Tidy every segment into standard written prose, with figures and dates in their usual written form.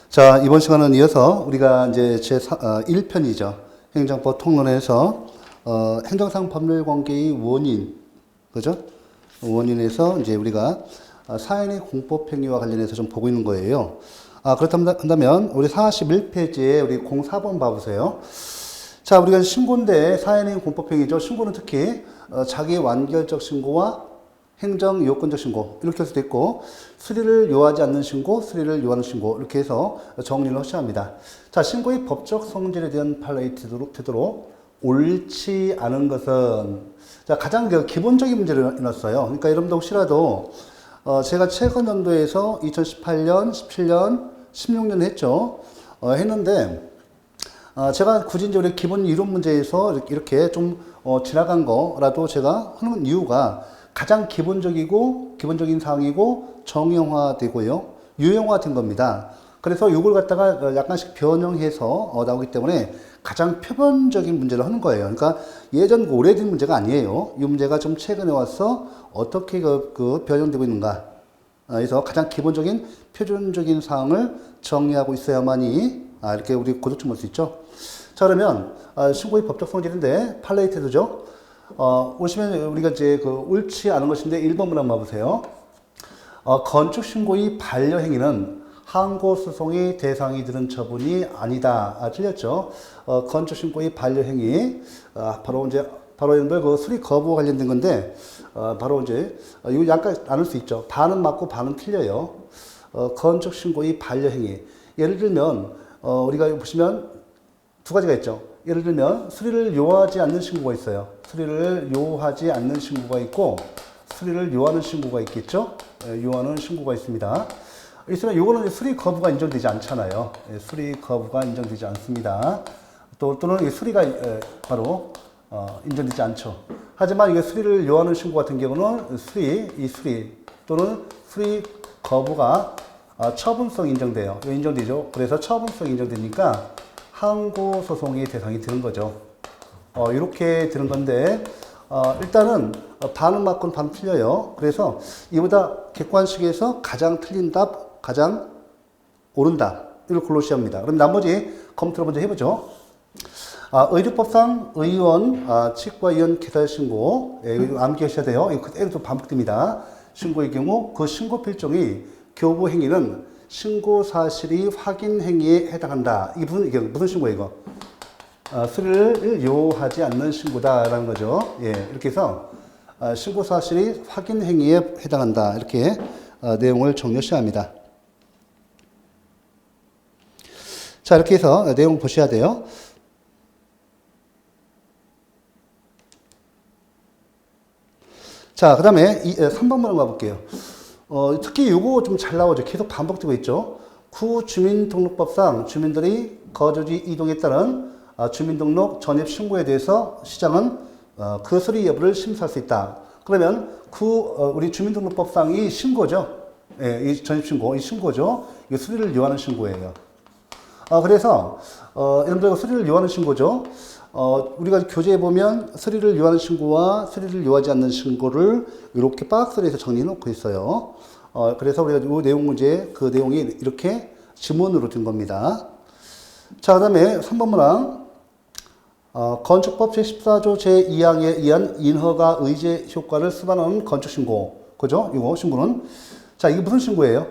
자, 이번 시간은 이어서 우리가 이제 제 1편이죠. 행정법 통론에서 행정상 법률 관계의 원인, 그죠? 원인에서 이제 우리가 사연의 공법 행위와 관련해서 좀 보고 있는 거예요. 그렇다면 우리 41페이지에 우리 04번 봐보세요. 자, 우리가 신고인데 사연의 공법 행위죠. 신고는 특히 자기 완결적 신고와 행정 요건적 신고 이렇게 할 수도 있고, 수리를 요하지 않는 신고, 수리를 요하는 신고 이렇게 해서 정리를 하셔야 합니다. 자, 신고의 법적 성질에 대한 판례의 태도로 옳지 않은 것은, 자, 가장 기본적인 문제를 일어났어요. 그러니까 여러분도 혹시라도 제가 최근 연도에서 2018년, 17년, 16년 했죠. 했는데 제가 굳이 이제 우리 기본 이론 문제에서 이렇게 좀 지나간 거라도 제가 하는 이유가 가장 기본적인 사항이고 정형화되고요, 유형화된 겁니다. 그래서 이걸 갖다가 약간씩 변형해서 나오기 때문에 가장 표본적인 문제를 하는 거예요. 그러니까 예전 오래된 문제가 아니에요. 이 문제가 좀 최근에 와서 어떻게 변형되고 있는가. 그래서 가장 기본적인 표준적인 사항을 정리하고 있어야만이 이렇게 우리 고득점 볼 수 있죠. 자, 그러면 신고의 법적 성질인데 판례의 태도죠. 오시면 우리가 이제 옳지 않은 것인데 1번문 한번 봐보세요. 건축 신고의 반려행위는 항고 소송의 대상이 되는 처분이 아니다. 틀렸죠. 건축 신고의 반려행위, 바로 여러분들 수리 거부와 관련된 건데, 바로 이제 이거 약간 나눌 수 있죠. 반은 맞고 반은 틀려요. 건축 신고의 반려행위. 예를 들면 우리가 보시면 두 가지가 있죠. 예를 들면 수리를 요하지 않는 신고가 있어요. 수리를 요하지 않는 신고가 있고, 수리를 요하는 신고가 있겠죠. 요하는 신고가 있습니다. 있으면 요거는 수리 거부가 인정되지 않잖아요. 수리 거부가 인정되지 않습니다. 또는 수리가 바로 인정되지 않죠. 하지만 이게 수리를 요하는 신고 같은 경우는 수리 또는 수리 거부가 처분성 인정돼요. 인정되죠. 그래서 처분성 인정되니까 항고 소송의 대상이 되는 거죠. 이렇게 되는 건데, 일단은 반은 맞고 반은 틀려요. 그래서 이보다 객관식에서 가장 틀린 답, 가장 옳은 답, 이걸 골라주셔야 그럼 나머지 검토를 먼저 해보죠. 의료법상 의원, 치과의원 개설 신고, 이거 암기하셔야 돼요. 이거 그대로 좀 반복됩니다. 신고의 경우 그 신고 필종이 교부 행위는 신고 사실이 확인 행위에 해당한다. 이게 무슨 신고예요, 이거? 수리를 요하지 않는 신고다라는 거죠. 예, 이렇게 해서 신고 사실이 확인 행위에 해당한다. 이렇게 내용을 정리하셔야 합니다. 자, 이렇게 해서 내용 보셔야 돼요. 자, 그 다음에 3번으로 가볼게요. 특히 요거 좀 잘 나오죠. 계속 반복되고 있죠. 구주민등록법상 주민들이 거주지 이동에 따른 주민등록 전입 신고에 대해서 시장은 그 수리 여부를 심사할 수 있다. 그러면 우리 주민등록법상이 신고죠. 예, 이 전입 신고, 이 신고죠. 이 수리를 요하는 신고예요. 그래서 여러분들 수리를 요하는 신고죠. 우리가 교재에 보면 수리를 요하는 신고와 수리를 요하지 않는 신고를 이렇게 박스로 해서 정리해 놓고 있어요. 그래서 우리가 이 내용 문제, 그 내용이 이렇게 지문으로 된 겁니다. 자, 그 다음에 3번 문항. 건축법 제14조 제2항에 의한 인허가 의제 효과를 수반하는 건축신고. 그죠? 이거 신고는. 자, 이게 무슨 신고예요?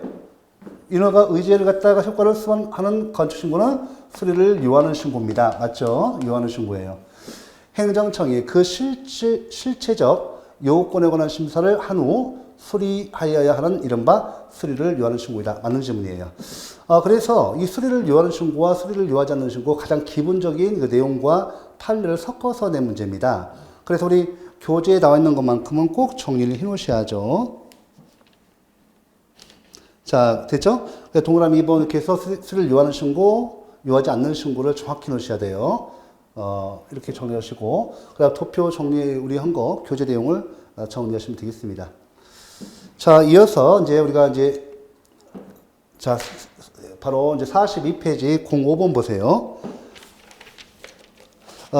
인허가 의제를 갖다가 효과를 수반하는 건축신고는 수리를 요하는 신고입니다. 맞죠? 요하는 신고예요. 행정청이 그 실체적 요건에 관한 심사를 한 후 수리하여야 하는 이른바 수리를 요하는 신고이다. 맞는 질문이에요. 그래서 이 수리를 요하는 신고와 수리를 요하지 않는 신고 가장 기본적인 그 내용과 판례를 섞어서 낸 문제입니다. 그래서 우리 교재에 나와 있는 것만큼은 꼭 정리를 해 놓으셔야죠. 자, 됐죠? 동그라미 2번 이렇게 해서 수리를 요하는 신고, 요하지 않는 신고를 정확히 넣으셔야 돼요. 이렇게 정리하시고, 그 다음 도표 정리 우리 한 거, 교재 내용을 정리하시면 되겠습니다. 자, 이어서 이제 우리가 바로 이제 42페이지 05번 보세요.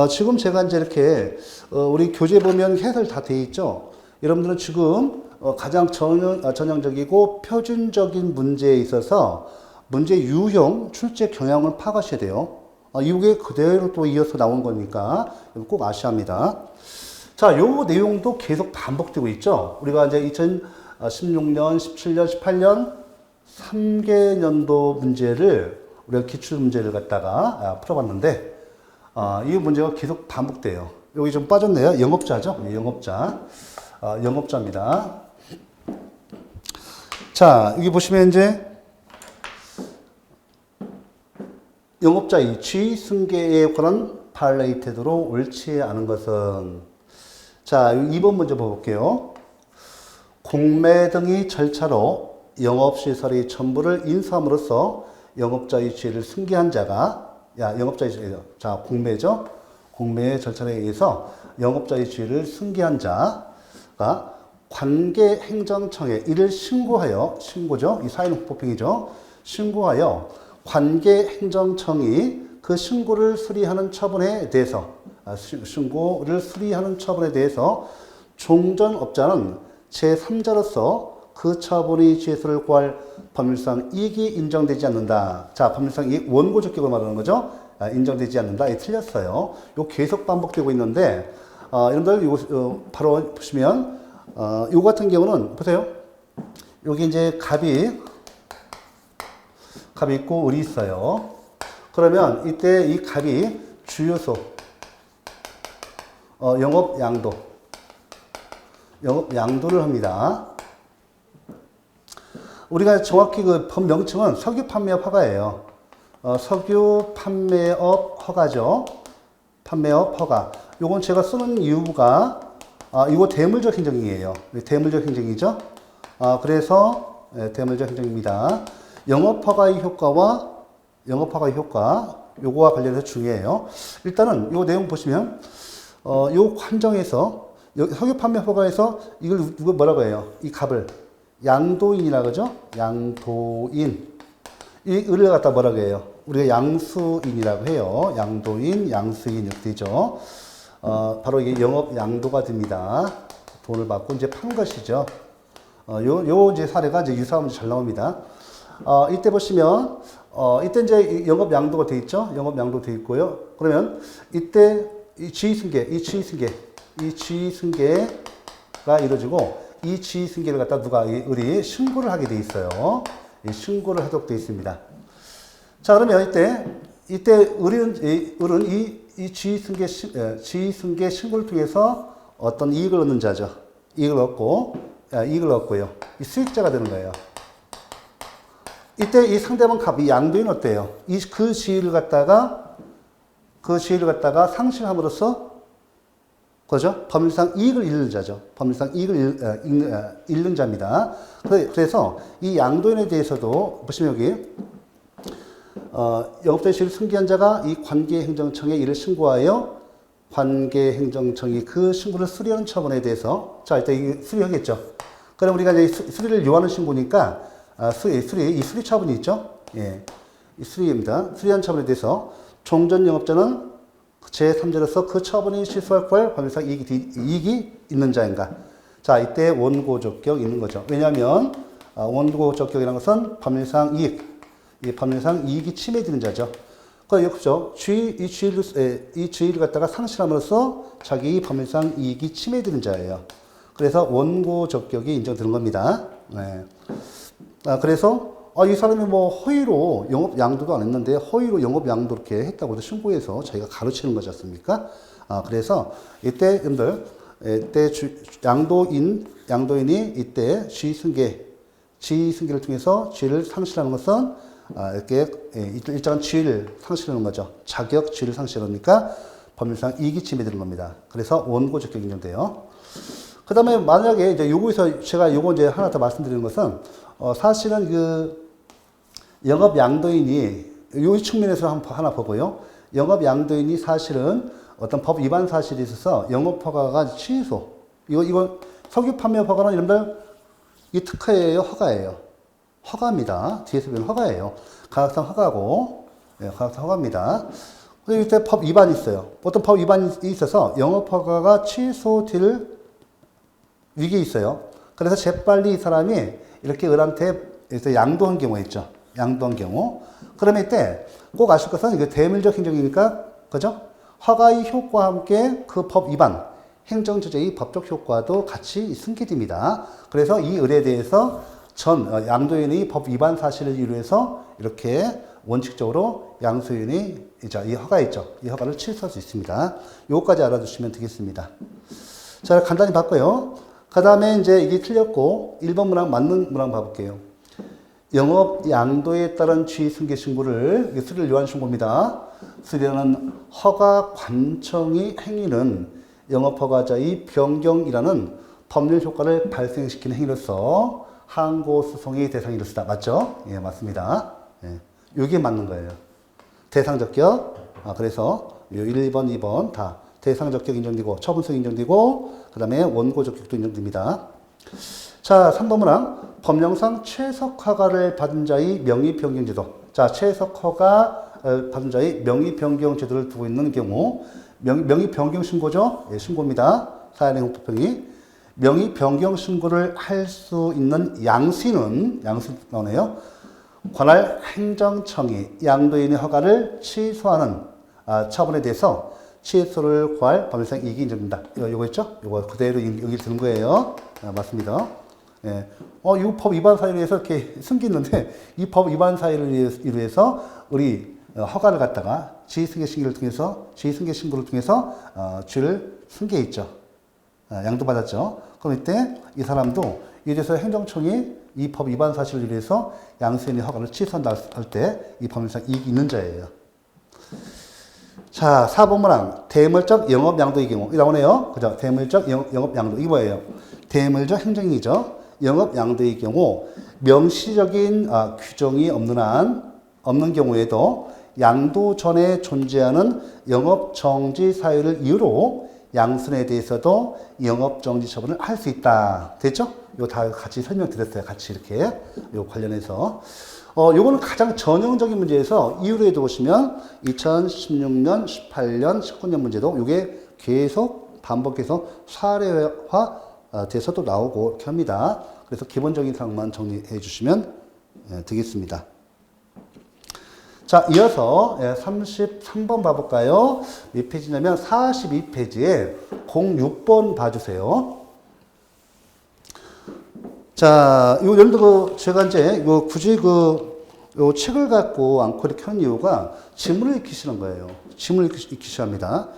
지금 제가 이제 이렇게, 우리 교재 보면 해설 다 돼 있죠? 여러분들은 지금 가장 전형적이고 표준적인 문제에 있어서 문제 유형, 출제 경향을 파악하셔야 돼요. 이게 그대로 또 이어서 나온 거니까 꼭 아셔야 합니다. 자, 요 내용도 계속 반복되고 있죠. 우리가 이제 2016년, 17년, 18년 3개년도 문제를 우리가 기출 문제를 갖다가 풀어봤는데 이 문제가 계속 반복돼요. 여기 좀 빠졌네요. 영업자죠. 영업자. 영업자입니다. 자, 여기 보시면 이제 영업자의 지위 승계에 관한 발레이 태도로 옳지 않은 것은 자, 2번 문제 볼게요. 공매 등의 절차로 영업시설의 전부를 인수함으로써 영업자의 지위를 승계한 자가 영업자의 지위, 자, 공매죠. 공매의 절차에 의해서 영업자의 지위를 승계한 자가 관계행정청에 이를 신고하여, 신고죠. 이 사회는 폭행이죠. 신고하여 관계행정청이 그 신고를 수리하는 처분에 대해서 신고를 수리하는 처분에 대해서 종전업자는 제3자로서 그 처분의 죄수를 구할 법률상 이익이 인정되지 않는다. 자, 법률상 이익 원고 적격을 말하는 거죠. 인정되지 않는다. 틀렸어요. 요 계속 반복되고 있는데 여러분들 이거 바로 보시면 요 같은 경우는 보세요. 여기 이제 갑이 있고 을이 있어요. 그러면 이때 이 갑이 주요소, 영업 양도를 합니다. 우리가 정확히 그 법 명칭은 석유 판매업 허가예요. 석유 판매업 허가죠. 판매업 허가. 요건 제가 쓰는 이유가 이거 대물적 행정이에요. 대물적 행정이죠. 그래서 대물적 행정입니다. 영업허가의 효과와 영업허가의 효과 요거와 관련해서 중요해요. 일단은 요 내용 보시면 요 관정에서 석유 판매 허가에서 이걸 누가 뭐라고 해요? 이 갑을 양도인이라 그러죠? 양도인. 이 을을 갖다 뭐라고 해요? 우리가 양수인이라고 해요. 양도인, 양수인 이렇게 되죠. 바로 이게 영업 양도가 됩니다. 돈을 받고 이제 판 것이죠. 요 이제 사례가 이제 유사하면 잘 나옵니다. 이때 보시면, 이때 이제 영업 양도가 돼 있죠? 영업 양도 돼 있고요. 그러면 이때 이 지위승계가 이루어지고 이 지위승계를 갖다 누가, 을이 신고를 하게 돼 있어요. 신고를 하도록 돼 있습니다. 자, 그러면 이때 을은 이 지위승계 신고를 통해서 어떤 이익을 얻는 자죠. 이익을 얻고요. 이 수익자가 되는 거예요. 이때 이 상대방 갑, 이 양도인 어때요? 그 지위를 갖다가 상실함으로써 그죠? 법률상 이익을 잃는 자죠. 법률상 이익을 잃는 자입니다. 그래서 이 양도인에 대해서도 보시면 여기 영업자의 지위를 승계한 자가 이 관계행정청에 이를 신고하여 관계행정청이 그 신고를 수리하는 처분에 대해서 자, 일단 이게 수리하겠죠. 그럼 우리가 이제 수리를 요하는 신고니까 이 수리 처분이 있죠. 예, 이 수리입니다. 수리한 처분에 대해서 종전 영업자는 제3자로서 그 처분이 실수할 걸 법률상 이익이 있는 자인가. 자, 이때 원고 적격 있는 거죠. 왜냐하면 원고 적격이라는 것은 법률상 이익이 침해되는 자죠. 그렇죠. 이 주의를 갖다가 상실함으로써 자기 법률상 이익이 침해되는 자예요. 그래서 원고 적격이 인정되는 겁니다. 네. 그래서 이 사람이 뭐 허위로 영업 양도도 안 했는데 허위로 영업 양도 이렇게 했다고 신고해서 자기가 가르치는 거지 않습니까? 그래서 이때 여러분들 양도인이 이때 지위승계를 통해서 지위를 상실하는 것은 이렇게 일정한 지위를 상실하는 거죠. 자격 지위를 상실하니까 법률상 이익이 침해되는 겁니다. 그래서 원고 적격 인정돼요. 그 다음에 만약에 이제 요거에서 제가 요거 이제 하나 더 말씀드리는 것은 사실은 그 영업 양도인이 요 측면에서 하나 보고요. 영업 양도인이 사실은 어떤 법 위반 사실이 있어서 영업 허가가 취소. 이거 석유 판매 허가는 여러분들 이 특허예요, 허가예요. 허가입니다. 뒤에서 보면 허가예요. 가격상 허가고, 가격상 허가입니다. 그리고 이때 법 위반이 있어요. 어떤 법 위반이 있어서 영업 허가가 취소될 위기에 있어요. 그래서 재빨리 이 사람이 이렇게 을한테 양도한 경우가 있죠. 양도한 경우. 그러면 이때 꼭 아실 것은 이게 대물적 행정이니까, 그죠? 허가의 효과와 함께 그 법 위반, 행정처제의 법적 효과도 같이 승계됩니다. 그래서 이 의뢰에 대해서 양도인의 법 위반 사실을 이유해서 이렇게 원칙적으로 양수인이 이 허가 있죠. 이 허가를 취소할 수 있습니다. 요거까지 알아두시면 되겠습니다. 자, 간단히 봤고요. 그 다음에 이제 이게 틀렸고 1번 문항 맞는 문항 봐볼게요. 영업 양도에 따른 취의 승계 신고를, 이게 수리를 요한 신고입니다. 수리하는 허가 관청의 행위는 영업허가자의 변경이라는 법률 효과를 발생시키는 행위로서 항고소송의 대상이로서다. 맞죠? 예, 맞습니다. 예, 이게 맞는 거예요. 대상적격. 그래서 1번, 2번 다 대상적격 인정되고 처분성 인정되고 그 다음에 원고적격도 인정됩니다. 자, 3번 문항. 법령상 최석허가를 받은 자의 명의변경제도. 자, 최석허가 받은 자의 명의변경제도를 두고 있는 경우 명의변경 신고죠. 예, 신고입니다. 사회행 형법형이. 명의변경 신고를 할 수 있는 양수인은, 양수 나오네요. 관할 행정청이 양도인의 허가를 취소하는 처분에 대해서 취소를 구할 법률상 이익이 인정된다. 이거 있죠? 이거 그대로 여기 드는 거예요. 맞습니다. 예. 이 법 위반 사유로 해서 이렇게 숨겼는데, 이 법 위반 사유를 위해서 우리 허가를 갖다가 지휘승계 신고를 통해서 죄를 승계했죠. 양도받았죠. 그럼 이때 이 사람도 이래서 행정청이 이 법 위반 사실을 위해서 양수인의 허가를 취소한다 할 때 이 법률상 이익이 있는 자예요. 자, 4번 문항. 대물적 영업 양도의 경우. 이 나오네요. 그죠? 대물적 영업 양도. 이게 뭐예요? 대물적 행정이죠. 영업 양도의 경우 명시적인 규정이 없는 경우에도 양도 전에 존재하는 영업 정지 사유를 이유로 양순에 대해서도 영업 정지 처분을 할 수 있다. 됐죠? 이거 다 같이 설명드렸어요. 같이 이렇게 요 관련해서. 요거는 가장 전형적인 문제에서 이유로 보시면 2016년, 18년, 19년 문제도 요게 계속 반복해서 사례화 돼서도 나오고 이렇게 합니다. 그래서 기본적인 사항만 정리해 주시면 되겠습니다. 자, 이어서 33번 봐볼까요? 몇 페이지냐면 42페이지에 06번 봐주세요. 자, 예를 들어 제가 이제 굳이 요 책을 갖고 않고 이렇게 하는 이유가 지문을 익히시는 거예요. 지문을 익히셔야 합니다.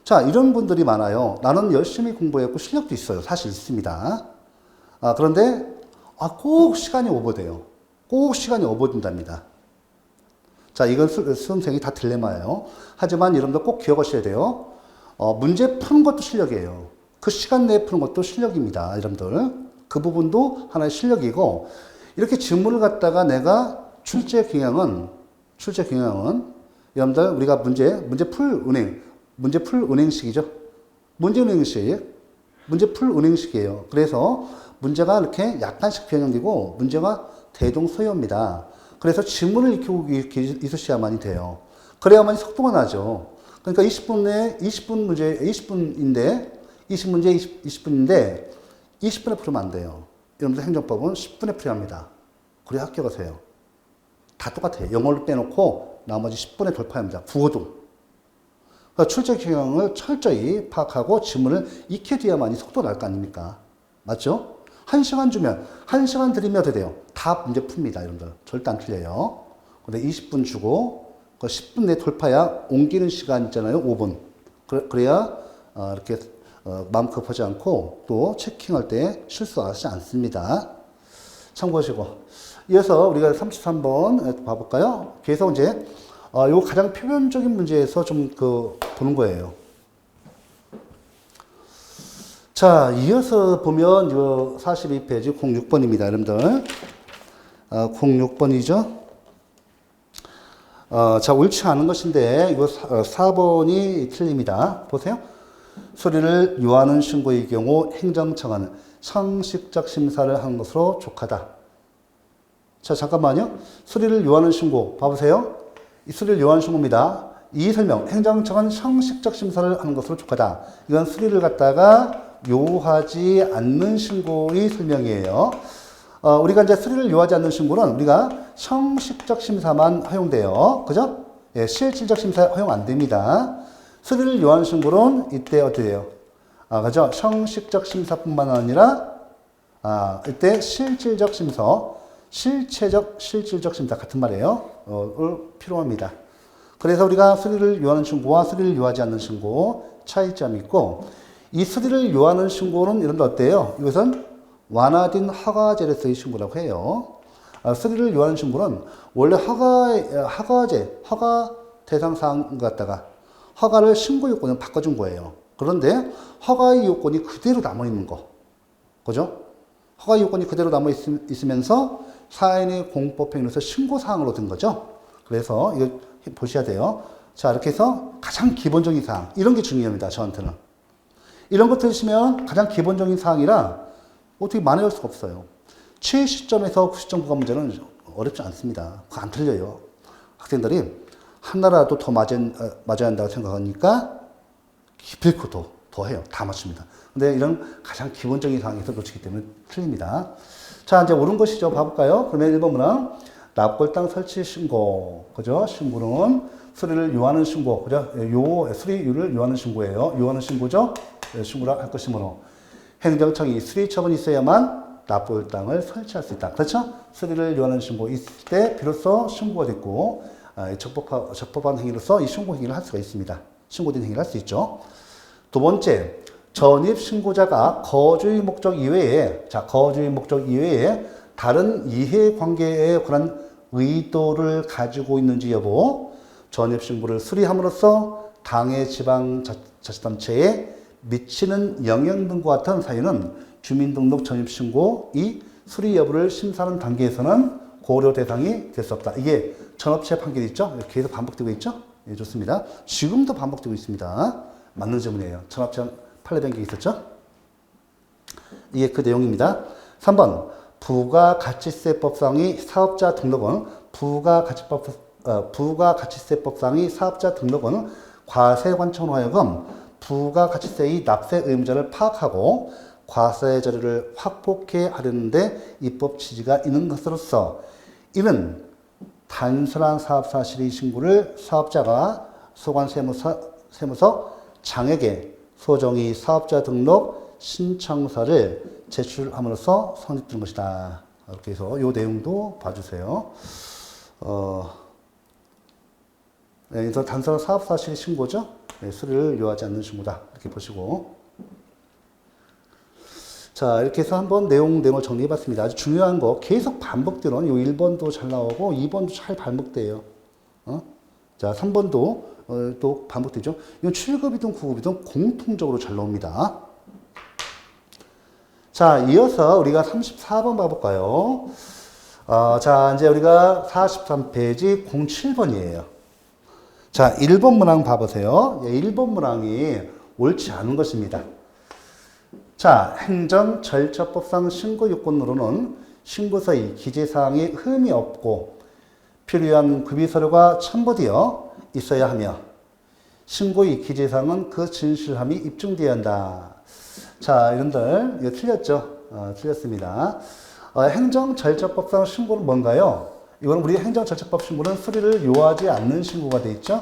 자, 이런 분들이 많아요. 나는 열심히 공부했고 실력도 있어요. 사실 있습니다. 그런데 꼭 시간이 오버돼요. 꼭 시간이 오버된답니다. 자, 이건 수험생이 다 딜레마예요. 하지만 여러분들 꼭 기억하셔야 돼요. 문제 푸는 것도 실력이에요. 그 시간 내에 푸는 것도 실력입니다. 여러분들. 그 부분도 하나의 실력이고, 이렇게 질문을 갖다가 내가 출제 경향은 여러분들 우리가 문제 풀 은행식이죠. 문제 풀 은행식이에요. 그래서 문제가 이렇게 약간씩 변형되고 문제가 대동소이합니다. 그래서 지문을 익히고 있으셔야만이 돼요. 그래야만이 속도가 나죠. 그러니까 20분인데 20분에 풀면 안 돼요. 여러분들 행정법은 10분에 풀어야 합니다. 그래야 합격하세요. 다 똑같아요. 영어를 빼놓고 나머지 10분에 돌파합니다. 국어도. 그러니까 출제 경향을 철저히 파악하고 지문을 익혀둬야만이 속도가 날 거 아닙니까? 맞죠? 1시간 주면 1시간 드리면 돼요. 다 문제 풉니다. 여러분들. 절대 안 틀려요. 근데 20분 주고 그 10분 내 돌파야 옮기는 시간 있잖아요. 5분. 그래야 이렇게 마음 급하지 않고 또 체킹할 때 실수하지 않습니다. 참고하시고. 이어서 우리가 33번 봐볼까요? 계속 이제 요 가장 표면적인 문제에서 좀 보는 거예요. 자, 이어서 보면 요 42페이지 06번입니다. 여러분들. 06번이죠. 자, 옳지 않은 것인데 이거 4번이 틀립니다. 보세요. 수리를 요하는 신고의 경우 행정청은 상식적 심사를 하는 것으로 족하다. 자, 잠깐만요. 수리를 요하는 신고 봐보세요. 이 수리를 요하는 신고입니다. 이 설명, 행정청은 상식적 심사를 하는 것으로 족하다. 이건 수리를 갖다가 요하지 않는 신고의 설명이에요. 우리가 이제 수리를 요하지 않는 신고는 우리가 형식적 심사만 허용돼요. 그죠? 예, 실질적 심사 허용 안 됩니다. 수리를 요하는 신고는 이때 어떻게 돼요? 그죠? 형식적 심사뿐만 아니라, 이때 실질적 심사, 실질적 심사 같은 말이에요. 필요합니다. 그래서 우리가 수리를 요하는 신고와 수리를 요하지 않는 신고 차이점이 있고, 이 수리를 요하는 신고는 이런 데 어때요? 이것은 완화된 허가제를 쓰인 신고라고 해요. 수리를 요하는 신고는 원래 허가 대상 사항 갖다가 허가를 신고 요건을 바꿔준 거예요. 그런데 허가의 요건이 그대로 남아있는 거. 그죠? 허가 요건이 그대로 남아있으면서 사인의 공법행위로서 신고사항으로 된 거죠. 그래서 이거 보셔야 돼요. 자, 이렇게 해서 가장 기본적인 사항. 이런 게 중요합니다. 저한테는. 이런 거 들으시면 가장 기본적인 사항이라 어떻게 만회할 수가 없어요. 70점에서 90점 구간 문제는 어렵지 않습니다. 그거 안 틀려요. 학생들이 하나라도 더 맞아야 한다고 생각하니까 기필코 더 해요. 다 맞춥니다. 근데 이런 가장 기본적인 상황에서 놓치기 때문에 틀립니다. 자, 이제 옳은 것이죠. 봐볼까요? 그러면 1번 문항. 납골당 설치 신고. 그죠? 신고는 수리를 요하는 신고. 그죠? 수리를 요하는 신고예요. 요하는 신고죠? 신고라 할 것이므로. 행정청이 수리 처분이 있어야만 납골당을 설치할 수 있다. 그렇죠? 수리를 요하는 신고 있을 때 비로소 신고가 됐고, 적법한 행위로서 이 신고 행위를 할 수가 있습니다. 신고된 행위를 할 수 있죠. 두 번째, 전입 신고자가 거주의 목적 이외에, 거주의 목적 이외에 다른 이해관계에 관한 의도를 가지고 있는지 여부, 전입 신고를 수리함으로써 당해 지방자치단체에 미치는 영향 등과 같은 사유는 주민등록 전입 신고 이 수리 여부를 심사하는 단계에서는 고려 대상이 될 수 없다. 이게 전업체 판결이 있죠? 계속 반복되고 있죠? 예, 좋습니다. 지금도 반복되고 있습니다. 맞는 질문이에요. 전업체 판례 변경이 있었죠? 이게 그 내용입니다. 3번. 부가가치세법상의 사업자 등록은 부가가치세법상의 사업자 등록은 과세관청으로 하여금 부가가치세의 납세 의무자를 파악하고 과세 자료를 확보케 하려는데 입법 취지가 있는 것으로서 이는 단순한 사업 사실의 신고를 사업자가 소관세무서 장에게 소정의 사업자 등록 신청서를 제출함으로써 성립된 것이다. 이렇게 해서 이 내용도 봐주세요. 그래서 단순한 사업 사실의 신고죠. 수리를 요하지 않는 신고다. 이렇게 보시고. 자, 이렇게 해서 한번 내용을 정리해봤습니다. 아주 중요한 거, 계속 반복되는, 요 1번도 잘 나오고, 2번도 잘 반복돼요. 자, 3번도, 또 반복되죠. 이건 7급이든 9급이든 공통적으로 잘 나옵니다. 자, 이어서 우리가 34번 봐볼까요? 자, 이제 우리가 43페이지 07번이에요. 자, 1번 문항 봐보세요. 1번 문항이 옳지 않은 것입니다. 자, 행정절차법상 신고 요건으로는 신고서의 기재사항에 흠이 없고 필요한 구비서류가 첨부되어 있어야 하며 신고의 기재사항은 그 진실함이 입증되어야 한다. 자, 이런들 이거 틀렸죠? 틀렸습니다. 행정절차법상 신고는 뭔가요? 이건 우리 행정절차법 신고는 수리를 요하지 않는 신고가 되어 있죠?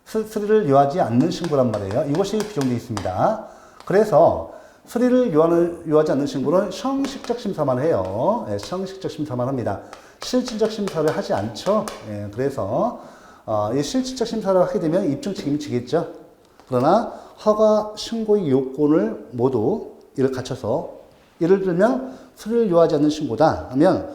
수리를 요하지 않는 신고란 말이에요. 이것이 규정되어 있습니다. 그래서 수리를 요하지 않는 신고는 형식적 심사만 해요. 예, 형식적 심사만 합니다. 실질적 심사를 하지 않죠. 예, 그래서 이 실질적 심사를 하게 되면 입증 책임이 지겠죠. 그러나 허가 신고의 요건을 모두 이를 갖춰서 예를 들면 수리를 요하지 않는 신고다 하면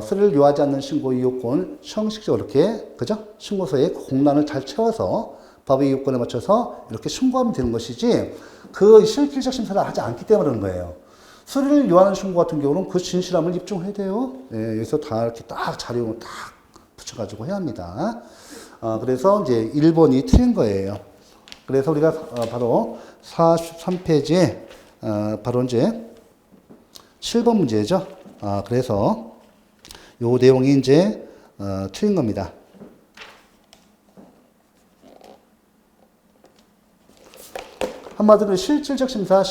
수리를 요하지 않는 신고의 요건 형식적으로 이렇게 그죠? 신고서에 공란을 잘 채워서 법의 요건에 맞춰서 이렇게 신고하면 되는 것이지 그 실질적 심사를 하지 않기 때문에 그런 거예요. 수리를 요하는 신고 같은 경우는 그 진실함을 입증해야 돼요. 예, 여기서 다 이렇게 딱 자료를 딱 붙여가지고 해야 합니다. 그래서 이제 1번이 틀린 거예요. 그래서 우리가 바로 43페이지에 바로 이제 7번 문제죠. 그래서 요 내용이 이제 틀린 겁니다. 한마디로 실질적 심사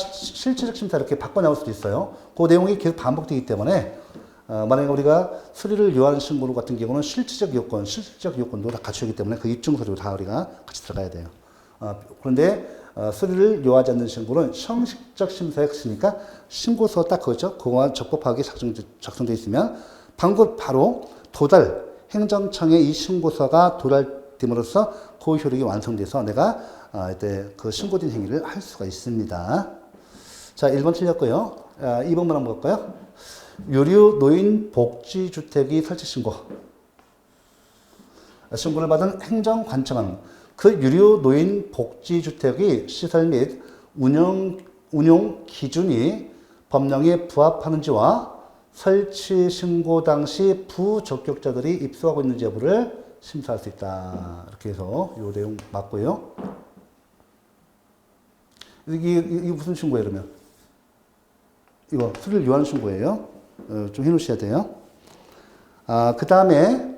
이렇게 바꿔 나올 수도 있어요. 그 내용이 계속 반복되기 때문에 만약에 우리가 수리를 요하는 신고 같은 경우는 실질적 요건도 다 갖추기 때문에 그 입증 서류 다 우리가 같이 들어가야 돼요. 그런데 수리를 요하지 않는 신고는 형식적 심사에 그치니까 신고서 딱 그거죠. 그거와 적법하게 작성되어 있으면 방금 바로 행정청에 이 신고서가 도달됨으로써 그 효력이 완성돼서 내가 이때 그 신고된 행위를 할 수가 있습니다. 자, 1번 틀렸고요. 2번만 한번 볼까요? 유류 노인 복지주택이 설치 신고. 신고를 받은 행정관청은 그 유류 노인 복지주택의 시설 및 운용 기준이 법령에 부합하는지와 설치 신고 당시 부적격자들이 입소하고 있는지 여부를 심사할 수 있다. 이렇게 해서 이 내용 맞고요. 이게 무슨 신고예요, 그러면? 이거 수리를 요하는 신고예요. 좀 해놓으셔야 돼요. 그 다음에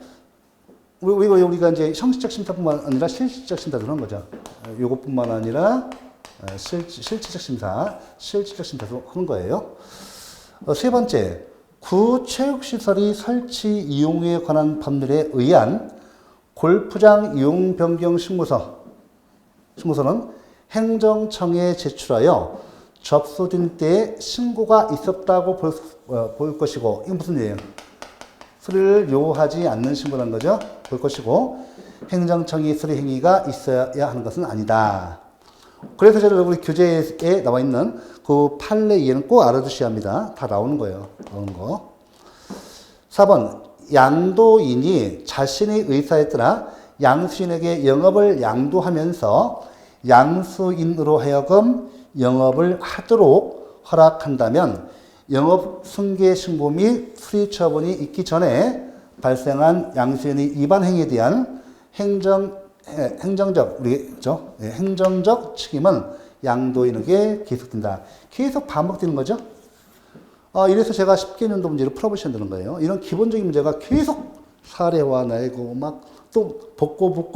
우리가 이제 형식적 심사뿐만 아니라 실질적 심사도 하는 거죠. 요것뿐만 아니라 실질적 심사도 하는 거예요. 세 번째, 구체육시설이 설치 이용에 관한 법률에 의한 골프장 이용 변경 신고서는 행정청에 제출하여 접수된 때에 신고가 있었다고 볼 것이고, 이건 무슨 얘기예요? 수리를 요하지 않는 신고라는 거죠. 볼 것이고, 행정청이 수리 행위가 있어야 하는 것은 아니다. 그래서 제가 우리 교재에 나와 있는 그 판례 이해는 꼭 알아두셔야 합니다. 다 나오는 거예요. 나오는 거. 4번, 양도인이 자신의 의사에 따라 양수인에게 영업을 양도하면서 양수인으로 하여금 영업을 하도록 허락한다면 영업 승계 신고 및 수리 처분이 있기 전에 발생한 양수인의 위반 행위에 대한 행정적 책임은 양도인에게 계속된다. 계속 반복되는 거죠. 이래서 제가 10개년도 문제를 풀어보셔야 되는 거예요. 이런 기본적인 문제가 계속 사례와 나이고 막 또 복고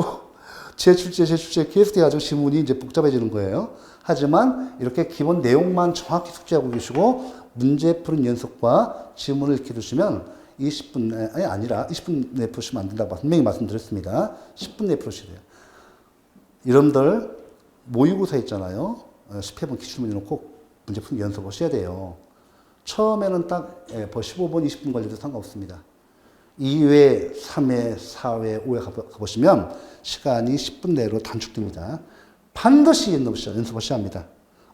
제출제 계속 돼가지고 지문이 이제 복잡해지는 거예요. 하지만 이렇게 기본 내용만 정확히 숙지하고 계시고 문제 푸는 연습과 지문을 이렇게 두시면 20분이 아니라 20분 내에 푸시면 안 된다고 분명히 말씀드렸습니다. 10분 내에 푸셔야 돼요. 여러분들 모의고사 있잖아요. 10회분 기출문제 놓고 문제 푸는 연습 하셔야 돼요. 처음에는 딱 15분, 20분 걸려도 상관없습니다. 2회, 3회, 4회, 5회 가보시면 시간이 10분 내로 단축됩니다. 반드시 연습하셔야 합니다.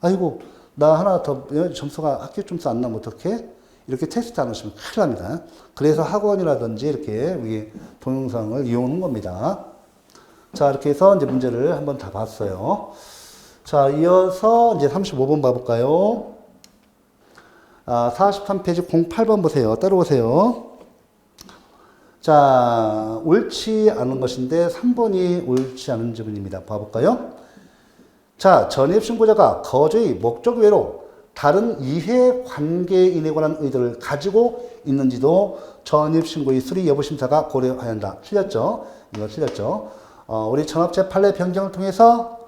아이고, 나 하나 더 점수가 학교 점수 안 나면 어떡해? 이렇게 테스트 안 하시면 큰일 납니다. 그래서 학원이라든지 이렇게 우리 동영상을 이용하는 겁니다. 자, 이렇게 해서 이제 문제를 한번 다 봤어요. 자, 이어서 이제 35번 봐볼까요? 43페이지 08번 보세요. 따라오세요. 자, 옳지 않은 것인데 3번이 옳지 않은 지문입니다. 봐볼까요? 자, 전입신고자가 거주의 목적 외로 다른 이해 관계인에 관한 의도를 가지고 있는지도 전입신고의 수리 여부 심사가 고려해야 한다. 틀렸죠? 이거 틀렸죠? 우리 전업체 판례 변경을 통해서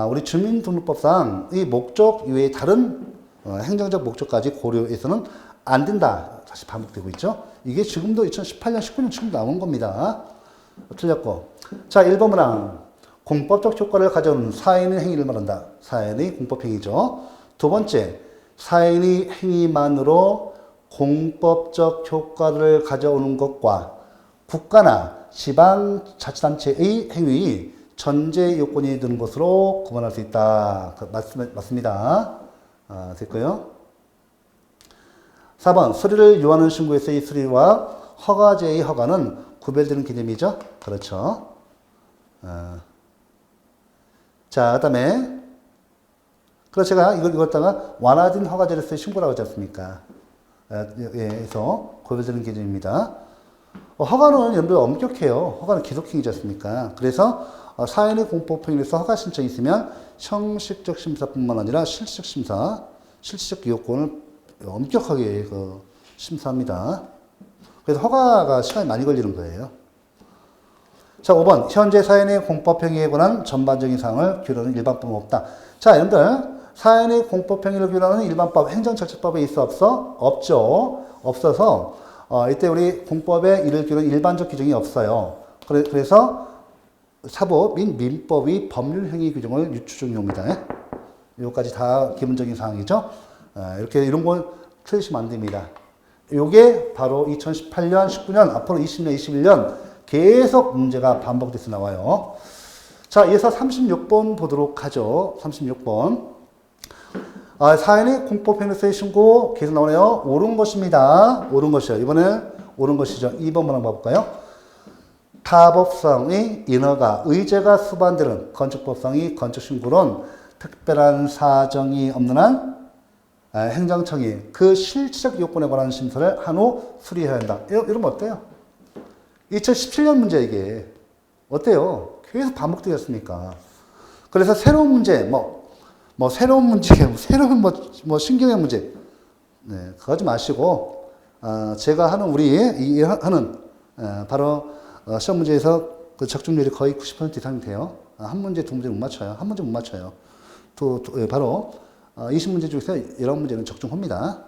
우리 주민등록법상 이 목적 이외의 다른 행정적 목적까지 고려해서는 안 된다. 다시 반복되고 있죠. 이게 지금도 2018년, 19년 처음 나온 겁니다. 틀렸고. 자, 1번 문항. 공법적 효과를 가져오는 사인의 행위를 말한다. 사인의 공법행위죠. 두 번째, 사인의 행위만으로 공법적 효과를 가져오는 것과 국가나 지방자치단체의 행위, 전제 요건이 되는 것으로 구분할 수 있다. 맞습니다. 됐고요. 4번, 수리를 요하는 신고에서의 수리와 허가제의 허가는 구별되는 개념이죠. 그렇죠. 자, 그 다음에, 그래서 제가 이걸 갖다가 완화된 허가제로서의 신고라고 하지 않습니까? 그래서 구별되는 개념입니다. 허가는 여러분들 엄격해요. 허가는 기속행위지 않습니까? 그래서 사인의 공법행위에서 허가 신청이 있으면 형식적 심사뿐만 아니라 실질적 심사, 실질적 요건을 엄격하게 심사합니다. 그래서 허가가 시간이 많이 걸리는 거예요. 자, 5번. 현재 사인의 공법행위에 관한 전반적인 사항을 규정하는 일반법은 없다. 자, 여러분들 사인의 공법행위를 규정하는 일반법, 행정절차법에 있어 없어? 없죠. 없어서 이때 우리 공법에 이를 기는 일반적 규정이 없어요. 그래서 사법 및 민법의 법률 행위 규정을 유추 중요합니다. 요까지 다 기본적인 사항이죠. 이렇게 이런 건 틀리시면 안 됩니다. 요게 바로 2018년, 19년, 앞으로 20년, 21년 계속 문제가 반복돼서 나와요. 자, 이어서 36번 보도록 하죠. 36번. 사연이 공법행위서의 신고 계속 나오네요. 옳은 것입니다. 옳은 것이요. 이번에는 옳은 것이죠. 2번 한번 봐볼까요? 타법상의 인허가, 의제가 수반되는 건축법상의 건축신고론 특별한 사정이 없는 한 행정청이 그 실질적 요건에 관한 심사를 한 후 수리해야 한다. 이러면 어때요? 2017년 문제 이게. 어때요? 계속 반복되었습니까? 그래서 새로운 문제, 새로운 문제, 새로운 신경의 문제. 네, 그거 하지 마시고, 제가 하는, 바로, 시험 문제에서 그 적중률이 거의 90% 이상이 돼요. 한 문제, 두 문제 못 맞춰요. 한 문제 못 맞춰요. 바로, 20문제 중에서 11문제는 적중합니다.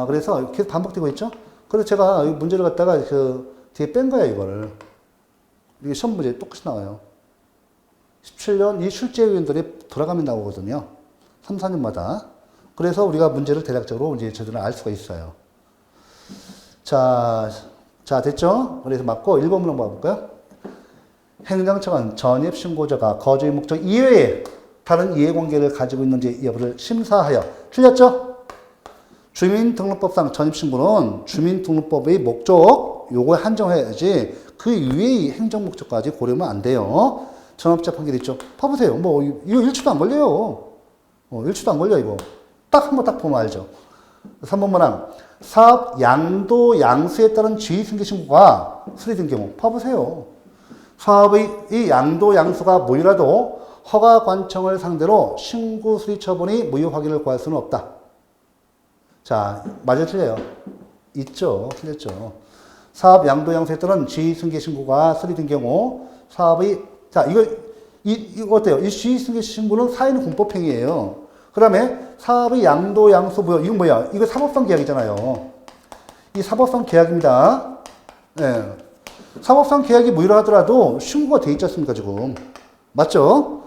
그래서 계속 반복되고 있죠? 그래서 제가 이 문제를 갖다가 뒤에 뺀 거예요, 이거를. 이게 시험 문제 똑같이 나와요. 17년 이 출제위원들이 돌아가면 나오거든요. 3, 4년마다. 그래서 우리가 문제를 대략적으로 이제 저들은 알 수가 있어요. 자, 됐죠? 그래서 맞고 1번 문항 봐볼까요? 행정청은 전입신고자가 거주의 목적 이외에 다른 이해관계를 가지고 있는지 여부를 심사하여. 틀렸죠? 주민등록법상 전입신고는 주민등록법의 목적, 요거에 한정해야지 그 이외의 행정목적까지 고려하면 안 돼요. 전업자 판결 있죠? 봐보세요. 이거 1초도 안 걸려요. 1초도 안 걸려, 이거. 한번 딱 보면 알죠. 3번 문항. 사업 양도 양수에 따른 지위승계신고가 수리된 경우. 봐보세요. 사업의 이 양도 양수가 모유라도 허가관청을 상대로 신고 수리 처분이 무효 확인을 구할 수는 없다. 자, 맞아요, 틀려요? 있죠. 틀렸죠. 사업 양도 양수에 따른 지위승계신고가 수리된 경우 사업의 이거 어때요? 이 지위승계신고는 사인의 공법행위예요. 그 다음에 사업의 양도 양수 무효. 이건 뭐야? 이거 사법상 계약이잖아요. 이 사법상 계약입니다. 네. 사법상 계약이 무효라 하더라도 신고가 돼 있지 않습니까, 지금? 맞죠?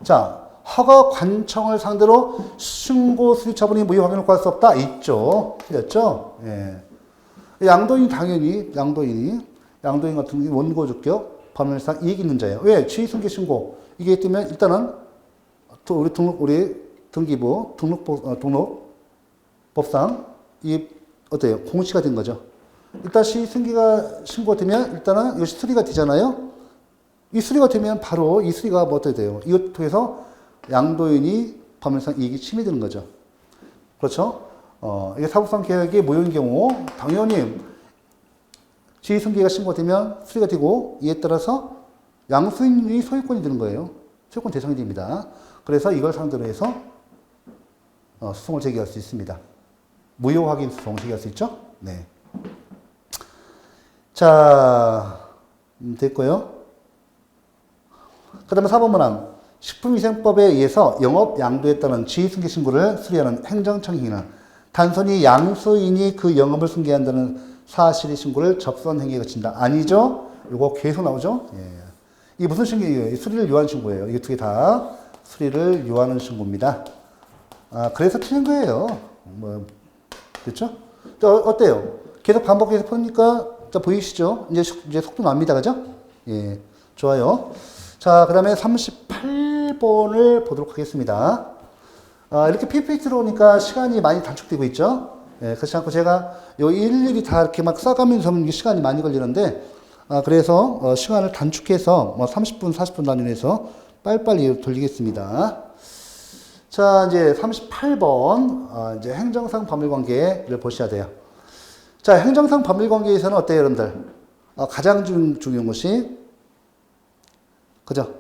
자, 허가관청을 상대로 신고 수리 처분이 무효 확인을 구할 수 없다. 있죠. 틀렸죠? 예. 양도인 당연히 양도인 같은 경우 원고주격 법률상 이익 있는 자예요. 왜? 지위승계 신고 이게 있다면 일단은 우리 등기부 등록법상 이 어때요? 공시가 된 거죠. 일단 지위승계가 신고되면 일단은 이것이 수리가 되잖아요. 이 수리가 되면 바로 이 수리가 어떻게 돼요? 이것 통해서 양도인이 법률상 이익이 침해되는 거죠. 그렇죠? 이게 사법상 계약이 무효인 경우 당연히 지위승계가 신고되면 수리가 되고 이에 따라서 양수인이 소유권이 되는 거예요. 소유권 대상이 됩니다. 그래서 이걸 상대로 해서 소송을 제기할 수 있습니다. 무효 확인 소송 제기할 수 있죠? 네. 자, 됐고요. 그 다음에 4번 문항. 식품위생법에 의해서 영업 양도에 따른 지위승계 신고를 수리하는 행정청행위는 단순히 양수인이 그 영업을 승계한다는 사실의 신고를 접수한 행위에 그친다. 아니죠? 이거 계속 나오죠? 예. 이게 무슨 신고예요? 수리를 요하는 신고예요. 이게 두 개 다 수리를 요하는 신고입니다. 그래서 틀린 거예요. 그렇죠? 어때요? 계속 반복해서 푸니까 보이시죠? 이제 속도 납니다. 그죠? 예. 좋아요. 자, 그 다음에 38번을 보도록 하겠습니다. 이렇게 PPT로 오니까 시간이 많이 단축되고 있죠? 예, 그렇지 않고 제가 요 일일이 다 이렇게 막 써가면서 하면 시간이 많이 걸리는데, 그래서 시간을 단축해서 30분, 40분 단위로 빨리빨리 돌리겠습니다. 자, 이제 38번, 이제 행정상 법률관계를 보셔야 돼요. 자, 행정상 법률관계에서는 어때요, 여러분들? 가장 중요한 것이, 그죠?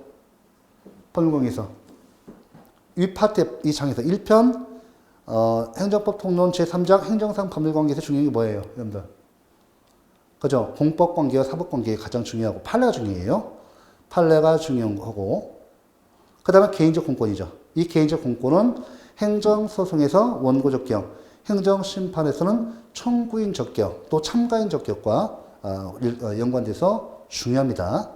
법률관계에서. 위 파트 이 장에서 1편, 행정법 통론 제3장 행정상 법률관계에서 중요한 게 뭐예요, 여러분들? 그죠? 공법관계와 사법관계가 가장 중요하고, 판례가 중요해요. 판례가 중요한 거고, 그 다음에 개인적 공권이죠. 이 개인적 공권은 행정소송에서 원고적경, 행정심판에서는 청구인 적격 또 참가인 적격과 연관돼서 중요합니다.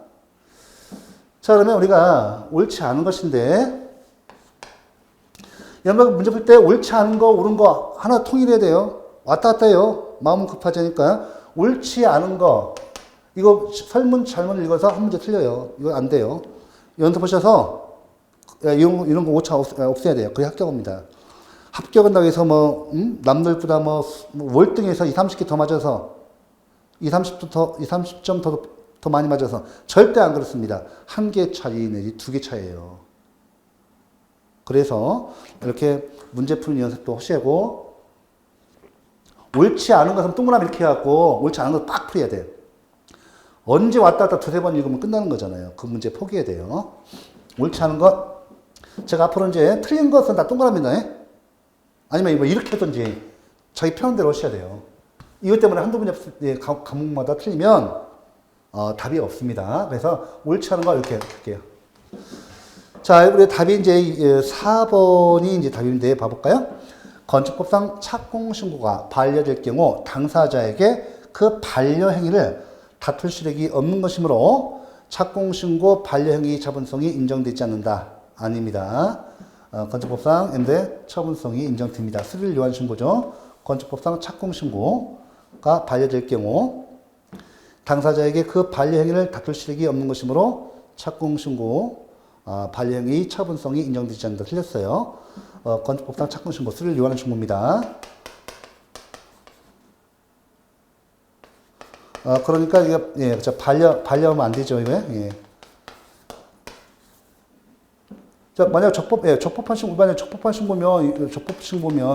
자, 그러면 우리가 옳지 않은 것인데, 여러분 문제 풀 때 옳지 않은 거, 옳은 거 하나 통일해야 돼요. 왔다 갔다 해요. 마음은 급하자니까. 옳지 않은 거, 이거 설문 잘못 읽어서 한 문제 틀려요. 이거 안 돼요. 연습하셔서 이런 거 오차 없애야 돼요. 그게 합격입니다. 합격한다고 해서 남들보다 월등해서 20, 30개 더 맞아서 30점 더 많이 맞아서 절대 안 그렇습니다. 한 개 차이 내지 두 개 차이예요. 그래서 이렇게 문제 푸는 연습도 하시고, 옳지 않은 것은 동그라미 이렇게 해갖고 옳지 않은 것 빡 풀어야 돼요. 언제 왔다 갔다 두세 번 읽으면 끝나는 거잖아요. 그 문제 포기해야 돼요. 옳지 않은 것, 제가 앞으로 이제 틀린 것은 다 동그라미네. 아니면 뭐 이렇게 하든지 자기 편한 대로 하셔야 돼요. 이것 때문에 한두 문제 과목마다 틀리면 답이 없습니다. 그래서 옳지 않은 거 이렇게 할게요. 자, 우리 답이 이제 4번이 이제 답인데 봐볼까요? 건축법상 착공신고가 반려될 경우 당사자에게 그 반려행위를 다툴 시력이 없는 것이므로 착공신고 반려행위 처분성이 인정되지 않는다. 아닙니다. 건축법상 처분성이 인정됩니다. 스릴 요한 신고죠. 건축법상 착공신고가 반려될 경우 당사자에게 그 반려행위를 다툴 시력이 없는 것이므로 착공신고 반려행위 처분성이 인정되지 않는다. 틀렸어요. 건축법상 착공신고 스릴 요한 신고입니다. 그러니까 이게 반려하면 안 되죠. 예. 자, 만약 적법한 신고면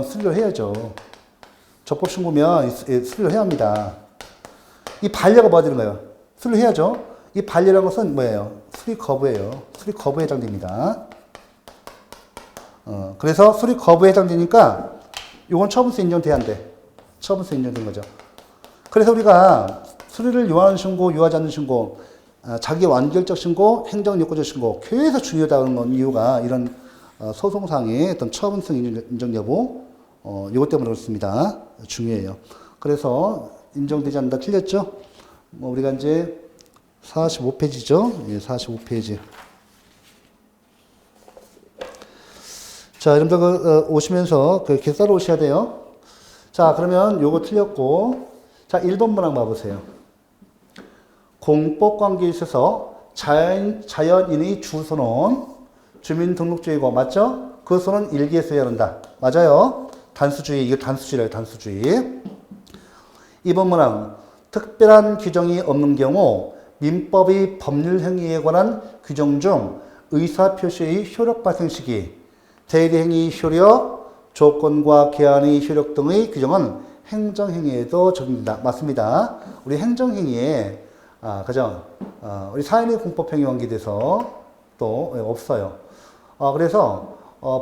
수리를 해야죠. 적법 신고면 수리를 해야 합니다. 이 반려가 뭐가 되는 거예요? 수리를 해야죠. 이 반려라는 것은 뭐예요? 수리 거부예요. 수리 거부에 해당됩니다. 그래서 수리 거부에 해당되니까 이건 처분서 인정돼야 안 돼. 처분서 인정된 거죠. 그래서 우리가 수리를 요하는 신고, 요하지 않는 신고, 자기 완결적 신고, 행정요건적 신고, 계속 중요하다는 건 이유가 이런 소송상의 어떤 처분성 인정 여부, 이것 때문에 그렇습니다. 중요해요. 그래서 인정되지 않는다. 틀렸죠? 우리가 이제 45페이지죠? 예, 45페이지. 자, 여러분들 오시면서 이렇게 썰어 오셔야 돼요. 자, 그러면 요거 틀렸고, 자, 1번 문항 봐보세요. 공법관계에 있어서 자연인의 주소는 주민등록주의고, 맞죠? 그 소는 일기에 써야 한다. 맞아요. 단수주의, 이거 단수주의래요, 단수주의. 2번 문항. 특별한 규정이 없는 경우 민법의 법률 행위에 관한 규정 중 의사표시의 효력 발생 시기, 대리행위 효력, 조건과 개안의 효력 등의 규정은 행정행위에도 적용된다. 맞습니다. 우리 행정행위에, 그죠? 우리 사인의 공법행위 관계돼서 또 없어요. 그래서,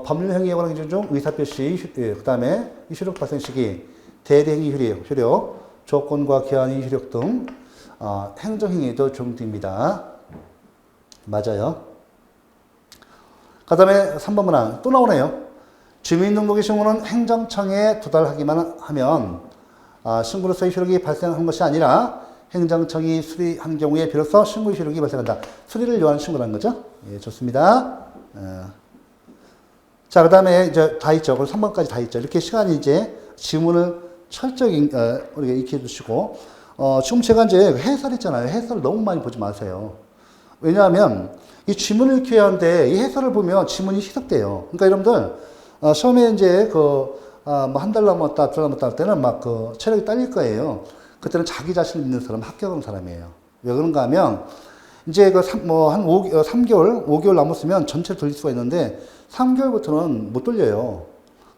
법률행위에 관한 규정 중 의사표시, 그 다음에 효력 발생 시기, 대리행위 효력, 조건과 개안의 효력 등, 행정행위에도 적용됩니다. 맞아요. 그 다음에 3번 문항 또 나오네요. 주민등록의 신고는 행정청에 도달하기만 하면 신고로서의 효력이 발생한 것이 아니라 행정청이 수리한 경우에 비로소 신고의 효력이 발생한다. 수리를 요하는 신고라는 거죠. 예, 좋습니다. 자, 그 다음에 이제 다 있죠. 그럼 3번까지 다 있죠. 이렇게 시간이 이제 지문을 철저히 우리가 익혀 두시고, 지금 제가 이제 해설했잖아요. 해설 너무 많이 보지 마세요. 왜냐하면 이 지문을 익혀야 하는데 이 해설을 보면 지문이 희석돼요. 그러니까 여러분들 시험에 이제 뭐 한 달 남았다, 두 달 남았다 할 때는 막 체력이 딸릴 거예요. 그때는 자기 자신 믿는 사람, 합격한 사람이에요. 왜 그런가 하면 이제 한 3개월, 5개월 남았으면 전체를 돌릴 수가 있는데 3개월부터는 못 돌려요.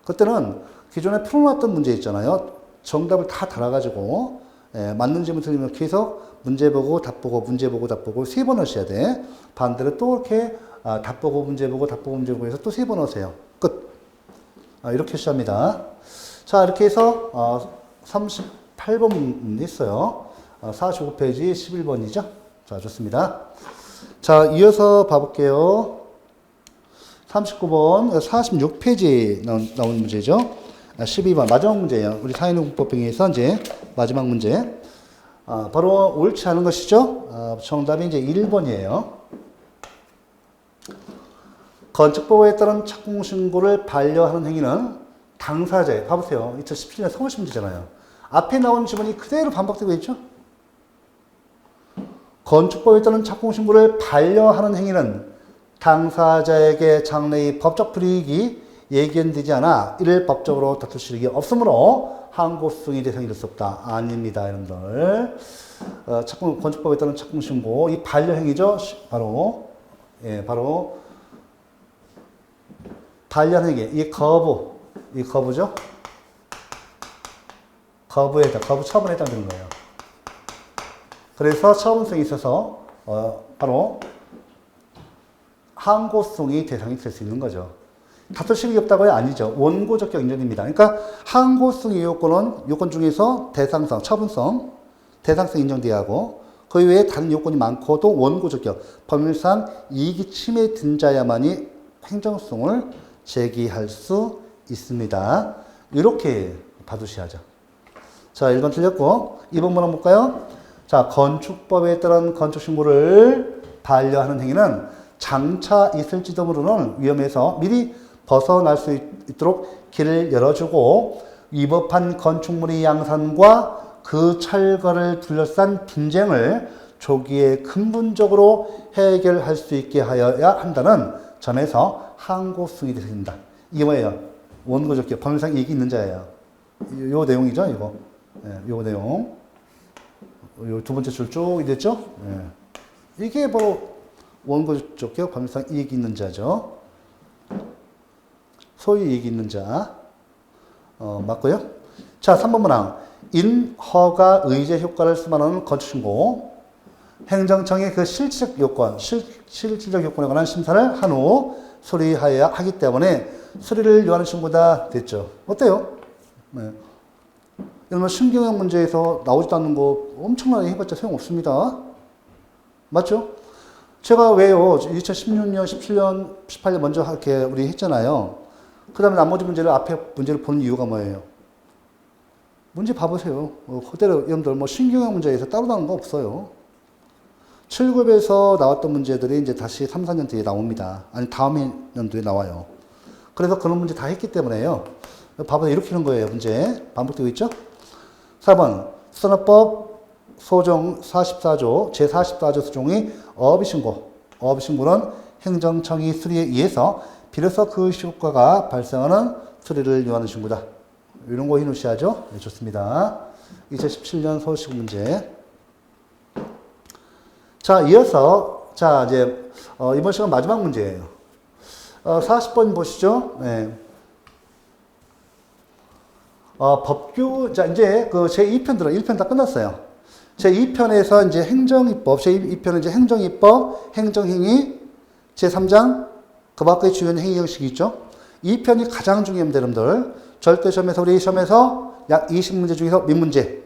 그때는 기존에 풀어놨던 문제 있잖아요. 정답을 다 달아가지고 맞는 질문 틀리면 계속 문제 보고 답 보고 문제 보고 답 보고 3번 하셔야 돼. 반대로 또 이렇게 답 보고 문제 보고 답 보고 문제 보고 해서 또 3번 하세요. 끝. 이렇게 시작합니다. 자, 이렇게 해서 38번 있어요. 45페이지 11번이죠. 자, 좋습니다. 자, 이어서 봐볼게요. 39번, 46페이지 나온 문제죠. 12번 마지막 문제예요. 우리 사회농법빙에서 이제 마지막 문제. 바로 옳지 않은 것이죠. 정답이 이제 1번이에요. 건축법에 따른 착공신고를 반려하는 행위는 당사자의, 봐보세요. 2017년 서울시 문제잖아요. 앞에 나온 지문이 그대로 반복되고 있죠. 건축법에 따른 착공신고를 반려하는 행위는 당사자에게 장래의 법적 불이익이 예견되지 않아 이를 법적으로 다툴 실익이 없으므로 항고성이 대상이 될 수 없다. 아닙니다, 여러분들. 건축법에 따른 착공신고, 이 반려행위죠. 바로, 바로, 반려행위. 이 거부죠. 거부 처분에 해당되는 거예요. 그래서 처분성이 있어서, 바로, 항고성이 대상이 될 수 있는 거죠. 다툴 실익이 없다고요? 아니죠. 원고적격 인정입니다. 그러니까 항고성의 요건 중에서 대상성, 처분성, 대상성 인정돼야 하고 그 외에 다른 요건이 많고도 원고적격, 법률상 이익이 침해된 자야만이 행정성을 제기할 수 있습니다. 이렇게 봐두셔야죠. 자, 1번 틀렸고 2번 한번 볼까요? 자, 건축법에 따른 건축신고를 반려하는 행위는 장차 있을지도 모르는 위험에서 미리 벗어날 수 있도록 길을 열어주고 위법한 건축물의 양산과 그 철거를 둘러싼 분쟁을 조기에 근본적으로 해결할 수 있게 하여야 한다는 점에서 항고성이 되습니다. 이게 뭐예요? 원고적격, 법률상 이익이 있는 자예요. 요 내용이죠, 이거. 요 내용. 요 두 번째 줄 쭉 됐죠? 이게 바로 원고적격, 법률상 이익이 있는 자죠. 소유 이익이 있는 자. 맞고요. 자, 3번 문항. 인허가 의제 효과를 수반하는 건축신고. 행정청의 그 실질적 요건에 관한 심사를 한 후 수리하여야 하기 때문에 수리를 요하는 신고다 됐죠. 어때요? 네. 여러분, 신경영 문제에서 나오지도 않는 거 엄청나게 해봤자 소용없습니다. 맞죠? 제가 왜요? 2016년, 17년, 18년 먼저 이렇게 우리 했잖아요. 그 다음에 나머지 문제를 앞에 문제를 보는 이유가 뭐예요? 문제 봐보세요. 그대로 여러분들 뭐 신경영 문제에서 따로 나온 거 없어요. 7급에서 나왔던 문제들이 이제 다시 3, 4년 뒤에 나옵니다. 아니, 다음 연도에 나와요. 그래서 그런 문제 다 했기 때문에요. 봐보세요. 이렇게 하는 거예요. 문제. 반복되고 있죠? 4번. 수산업법 소정 44조, 제44조 수종의 어업신고. 어업신고는 행정청이 수리에 의해서 비로소 그 효과가 발생하는 수리를 요하는 신고다. 이런 거 해놓으셔야죠. 네, 좋습니다. 2017년 서울시급 문제. 자, 이어서, 자, 이제, 이번 시간 마지막 문제예요. 40번 보시죠. 네. 법규, 자, 이제 그 제2편 1편 다 끝났어요. 제2편에서 이제 행정입법, 제2편은 이제 행정입법, 행정행위, 제3장, 그 밖의 주요 행위 형식이 있죠. 2편이 가장 중요합니다, 여러분들. 절대시험에서, 우리 시험에서 약 20문제 중에서 몇 문제?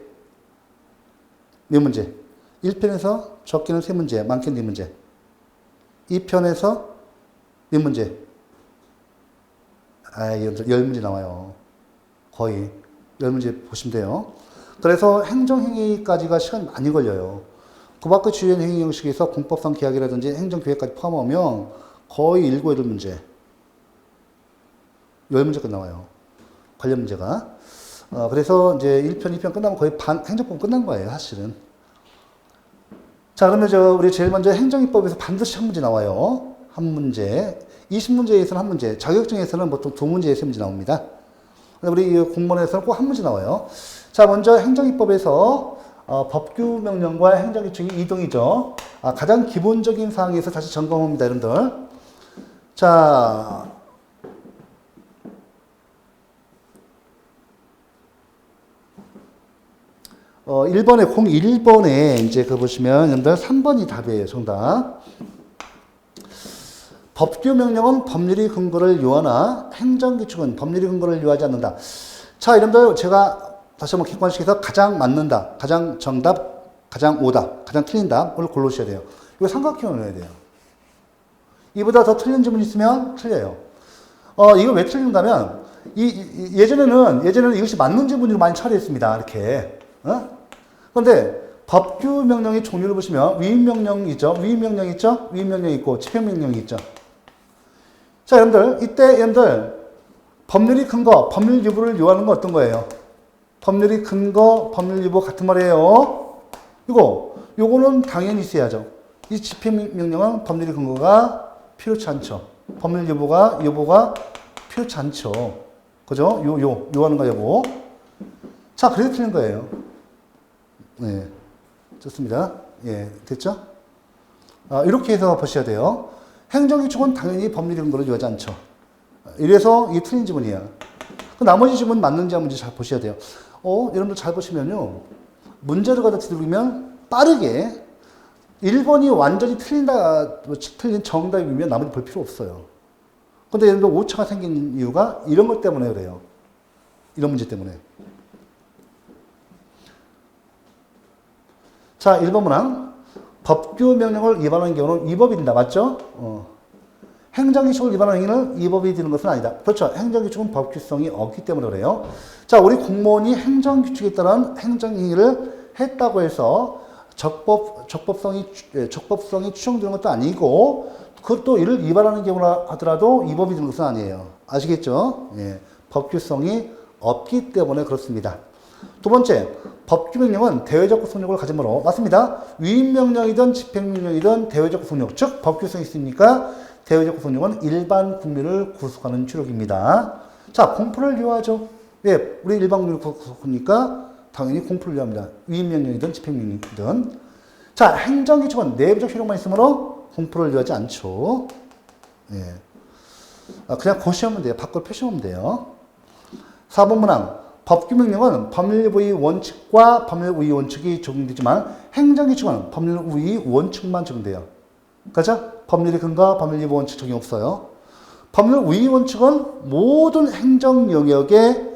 1편에서 적게는 3문제, 많게는 4문제. 2편에서 몇 문제? 여러분들 10문제 나와요. 거의 10문제 보시면 돼요. 그래서 행정행위까지가 시간이 많이 걸려요. 그 밖의 주요 행위 형식에서 공법상 계약이라든지 행정계획까지 포함하면 거의 7, 8문제. 10문제까지 나와요. 관련 문제가. 그래서 이제 1편, 2편 끝나면 거의 행정법 끝난 거예요, 사실은. 자, 그러면 우리 제일 먼저 행정입법에서 반드시 한 문제 나와요. 한 문제. 20문제에서는 한 문제. 자격증에서는 보통 2문제에 3문제 나옵니다. 우리 공무원에서는 꼭 한 문제 나와요. 자, 먼저 행정입법에서 법규 명령과 행정규칙이 이동이죠. 가장 기본적인 사항에서 다시 점검합니다, 여러분들. 자, 어, 01번에 이제 그 보시면 여러분들 3번이 답이에요, 정답. 법규 명령은 법률의 근거를 요하나 행정규칙은 법률의 근거를 요하지 않는다. 자, 여러분들 제가 다시 한번 객관식에서 가장 맞는다, 가장 정답, 가장 오답, 가장 틀린다, 그걸 고르셔야 돼요. 이거 삼각형을 넣어야 돼요. 이보다 더 틀린 질문이 있으면 틀려요. 이거 왜 틀린다면 예전에는 이것이 맞는 지문으로 많이 처리했습니다. 이렇게. 그런데 법규 명령의 종류를 보시면 위임 명령 있죠. 위임 명령 있죠. 위임 명령 있고 집행 명령이 있죠. 자, 여러분들 이때 여러분들 법률이 근거, 법률 유보를 요하는 건 어떤 거예요? 법률이 근거, 법률 유보 같은 말이에요. 요거는 당연히 있어야죠. 이 집행 명령은 법률이 근거가 필요치 않죠. 법률 유보가 필요치 않죠. 그죠? 요하는 거 여보. 자, 그래서 틀린 거예요. 네. 좋습니다. 예, 됐죠? 이렇게 해서 보셔야 돼요. 행정규칙은 당연히 법률 근거를 요하지 않죠. 이래서 이게 틀린 지문이야. 그 나머지 지문 맞는지 안 맞는지 잘 보셔야 돼요. 여러분들 잘 보시면요. 문제를 갖다 들으면 빠르게 1번이 완전히 틀린 정답이면 나머지 볼 필요 없어요. 근데 여러분들 오차가 생긴 이유가 이런 것 때문에 그래요. 이런 문제 때문에. 자, 1번 문항. 법규 명령을 위반하는 경우는 위법이 된다. 맞죠? 행정규칙을 위반하는 행위는 위법이 되는 것은 아니다. 그렇죠. 행정규칙은 법규성이 없기 때문에 그래요. 자, 우리 공무원이 행정규칙에 따른 행정행위를 했다고 해서 적법성이 추정되는 것도 아니고, 그것도 이를 위반하는 경우라 하더라도 위법이 되는 것은 아니에요. 아시겠죠? 예. 법규성이 없기 때문에 그렇습니다. 두 번째, 법규명령은 대외적 구속력을 가지므로, 맞습니다. 위임명령이든 집행명령이든 대외적 구속력, 즉 법규성이 있으니까 대외적 구속력은 일반 국민을 구속하는 주력입니다. 자, 공포를 요하죠. 예, 우리 일반 국민을 구속하니까 당연히 공포를 요합니다. 위임명령이든 집행명령이든. 자, 행정규칙은 내부적 효력만 있으므로 공포를 요하지 않죠. 예. 그냥 고시하면 돼요. 밖으로 표시하면 돼요. 4번 문항. 법규명령은 법률부의 원칙과 법률우위 원칙이 적용되지만 행정규칙은 법률우위 원칙만 적용돼요. 그죠? 법률의 근거, 법률유보 원칙 적용 없어요. 법률우위 원칙은 모든 행정 영역에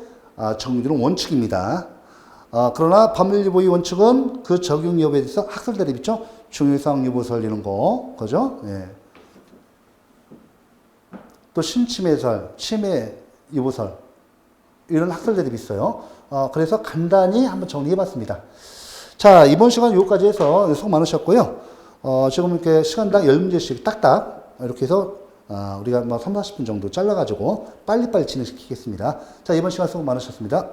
적용되는 원칙입니다. 그러나 법률유보의 원칙은 그 적용 여부에 대해서 학설 대립 있죠? 중요성 유보설 이런 거, 그죠? 예. 또 신침해설, 침해 유보설 이런 학설 대립이 있어요. 그래서 간단히 한번 정리해 봤습니다. 자, 이번 시간 여기까지 해서 수고 많으셨고요. 지금 이렇게 시간당 10문제씩 딱딱 이렇게 해서 우리가 뭐 3, 40분 정도 잘라가지고 빨리빨리 진행시키겠습니다. 자, 이번 시간 수고 많으셨습니다.